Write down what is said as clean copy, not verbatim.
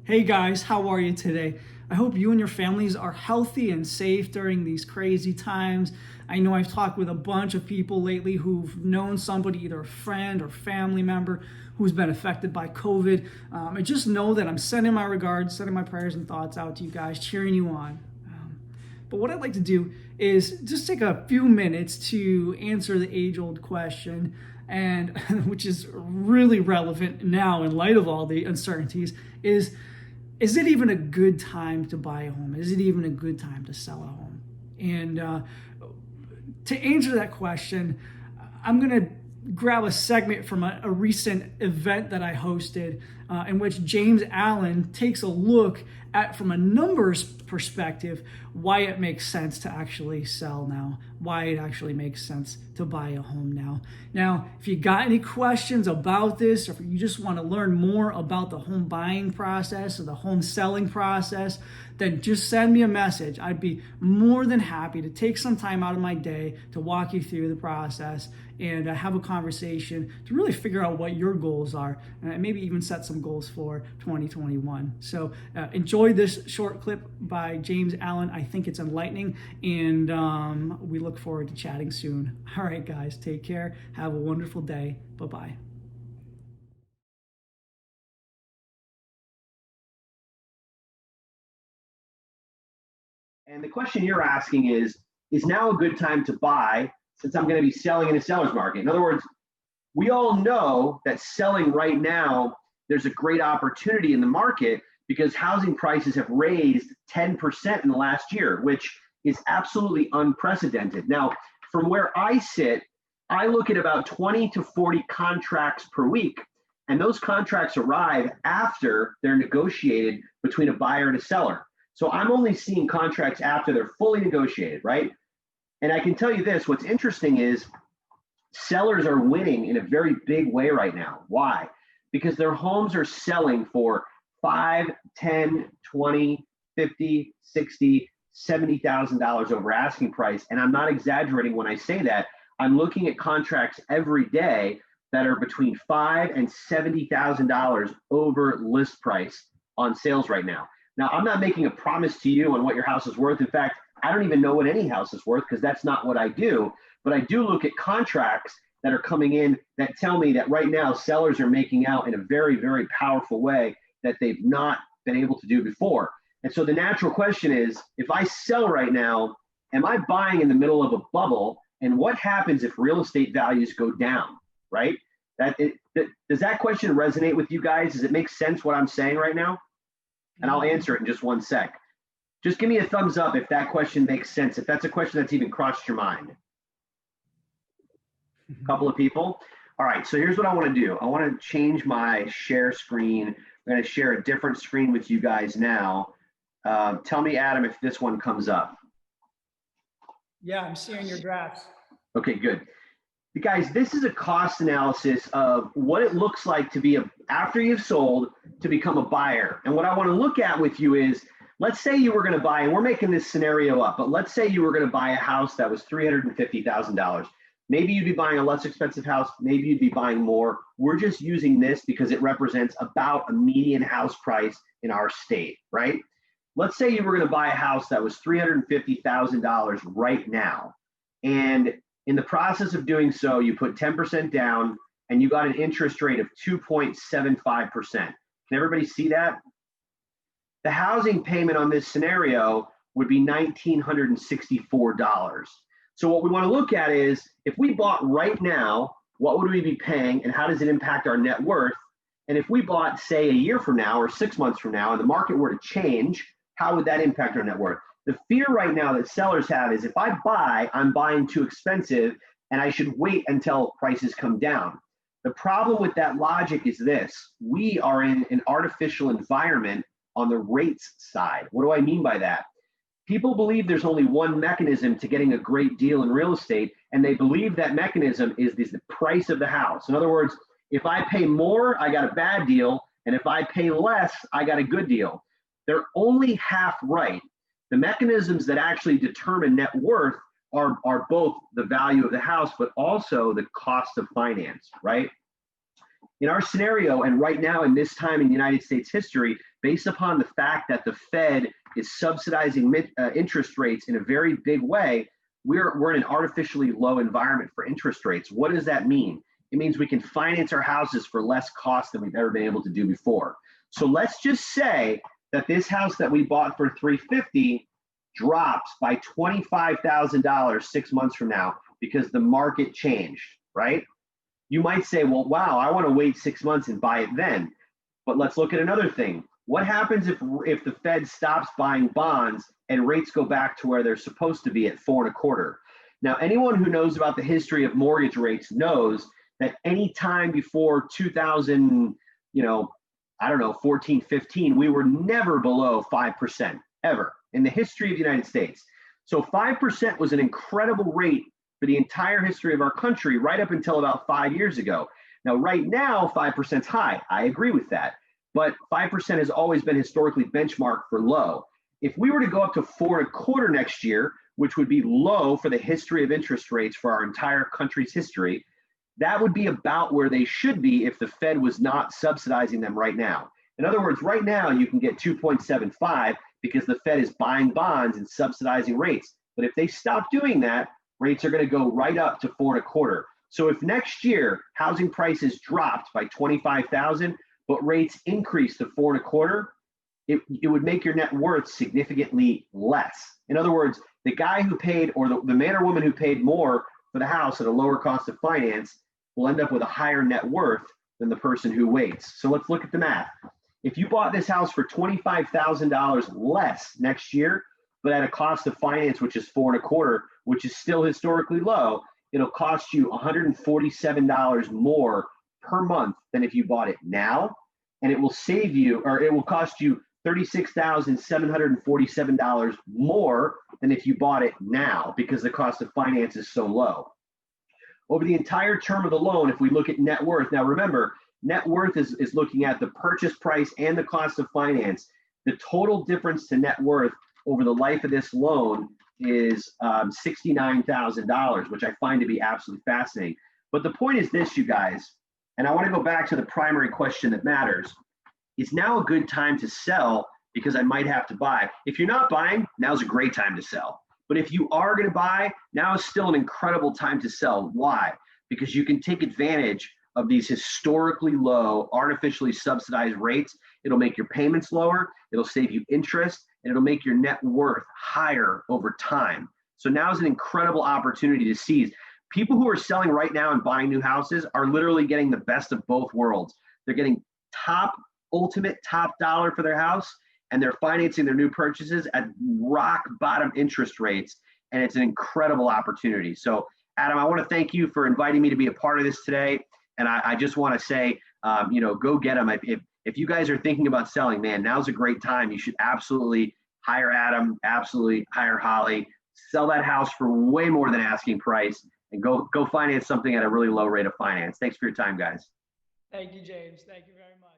Hey guys, how are you today? I hope you and your families are healthy and safe during these crazy times. I know I've talked with a bunch of people lately who've known somebody, either a friend or family member, who's been affected by COVID. I just know that I'm sending my regards, sending my prayers and thoughts out to you guys, cheering you on. But what I'd like to do is just take a few minutes to answer the age-old question, and which is really relevant now in light of all the uncertainties, is it even a good time to buy a home? Is it even a good time to sell a home? And to answer that question, I'm going to grab a segment from a recent event that I hosted in which James Allen takes a look at, from a numbers perspective, why it makes sense to actually sell now, why it actually makes sense to buy a home now. Now, if you got any questions about this, or if you just want to learn more about the home buying process or the home selling process, then just send me a message. I'd be more than happy to take some time out of my day to walk you through the process and have a conversation to really figure out what your goals are and maybe even set some goals for 2021. So enjoy this short clip by James Allen. I think it's enlightening, and we look forward to chatting soon. All right, guys, take care. Have a wonderful day. Bye-bye. And the question you're asking is now a good time to buy since I'm going to be selling in a seller's market? In other words, we all know that selling right now, there's a great opportunity in the market because housing prices have raised 10% in the last year, which is absolutely unprecedented. Now, from where I sit, I look at about 20 to 40 contracts per week, and those contracts arrive after they're negotiated between a buyer and a seller. So I'm only seeing contracts after they're fully negotiated, right? And I can tell you this, what's interesting is sellers are winning in a very big way right now. Why? Because their homes are selling for 5, 10, 20, 50, 60, $70,000 over asking price. And I'm not exaggerating when I say that. I'm looking at contracts every day that are between $5 and $70,000 over list price on sales right now. Now, I'm not making a promise to you on what your house is worth. In fact, I don't even know what any house is worth because that's not what I do. But I do look at contracts that are coming in that tell me that right now sellers are making out in a very, very powerful way that they've not been able to do before. And so the natural question is, if I sell right now, am I buying in the middle of a bubble? And what happens if real estate values go down, right? Does that question resonate with you guys? Does it make sense what I'm saying right now? And I'll answer it in just one sec. Just give me a thumbs up if that question makes sense, if that's a question that's even crossed your mind. A couple of people. All right, so here's what I want to do. I want to change my share screen. I'm going to share a different screen with you guys now. Tell me, Adam, if this one comes up. Yeah, I'm seeing your drafts. Okay, good. Guys, this is a cost analysis of what it looks like to be after you've sold to become a buyer. And what I want to look at with you is, let's say you were going to buy, and we're making this scenario up, but let's say you were going to buy a house that was $350,000. Maybe you'd be buying a less expensive house. Maybe you'd be buying more. We're just using this because it represents about a median house price in our state, right? Let's say you were going to buy a house that was $350,000 right now. And in the process of doing so, you put 10% down and you got an interest rate of 2.75%. Can everybody see that? The housing payment on this scenario would be $1,964. So what we want to look at is, if we bought right now, what would we be paying and how does it impact our net worth? And if we bought, say, a year from now or 6 months from now and the market were to change, how would that impact our net worth? The fear right now that sellers have is, if I buy, I'm buying too expensive and I should wait until prices come down. The problem with that logic is this: we are in an artificial environment on the rates side. What do I mean by that? People believe there's only one mechanism to getting a great deal in real estate, and they believe that mechanism is the price of the house. In other words, if I pay more, I got a bad deal, and if I pay less, I got a good deal. They're only half right. The mechanisms that actually determine net worth are both the value of the house, but also the cost of finance, right? In our scenario, and right now in this time in United States history, based upon the fact that the Fed is subsidizing interest rates in a very big way, we're in an artificially low environment for interest rates. What does that mean? It means we can finance our houses for less cost than we've ever been able to do before. So let's just say that this house that we bought for $350 drops by $25,000 6 months from now because the market changed, right? You might say, well, wow, I want to wait 6 months and buy it then. But let's look at another thing. What happens if the Fed stops buying bonds and rates go back to where they're supposed to be at 4.25? Now, anyone who knows about the history of mortgage rates knows that any time before 2000, 14, 15, we were never below 5% ever in the history of the United States. So 5% was an incredible rate for the entire history of our country right up until about 5 years ago. Now, right now, 5% is high. I agree with that. But 5% has always been historically benchmarked for low. If we were to go up to 4.25 next year, which would be low for the history of interest rates for our entire country's history, that would be about where they should be if the Fed was not subsidizing them right now. In other words, right now you can get 2.75 because the Fed is buying bonds and subsidizing rates. But if they stop doing that, rates are going to go right up to 4.25. So if next year housing prices dropped by 25,000, but rates increase to 4.25, it would make your net worth significantly less. In other words, the guy who paid, or the man or woman who paid more for the house at a lower cost of finance will end up with a higher net worth than the person who waits. So let's look at the math. If you bought this house for $25,000 less next year, but at a cost of finance, which is 4.25, which is still historically low, it'll cost you $147 more per month than if you bought it now, and it will save you, or it will cost you $36,747 more than if you bought it now because the cost of finance is so low. Over the entire term of the loan, if we look at net worth, now remember, net worth is looking at the purchase price and the cost of finance. The total difference to net worth over the life of this loan is $69,000, which I find to be absolutely fascinating. But the point is this, you guys, and I want to go back to the primary question that matters. Is now a good time to sell because I might have to buy? If you're not buying, now's a great time to sell. But if you are going to buy, now is still an incredible time to sell. Why? Because you can take advantage of these historically low, artificially subsidized rates. It'll make your payments lower, it'll save you interest, and it'll make your net worth higher over time. So now is an incredible opportunity to seize. People who are selling right now and buying new houses are literally getting the best of both worlds. They're getting ultimate top dollar for their house, and they're financing their new purchases at rock bottom interest rates. And it's an incredible opportunity. So Adam, I want to thank you for inviting me to be a part of this today. And I just want to say, go get them. If you guys are thinking about selling, man, now's a great time. You should absolutely hire Adam, absolutely hire Holly, sell that house for way more than asking price, and go finance something at a really low rate of finance. Thanks for your time, guys. Thank you, James. Thank you very much.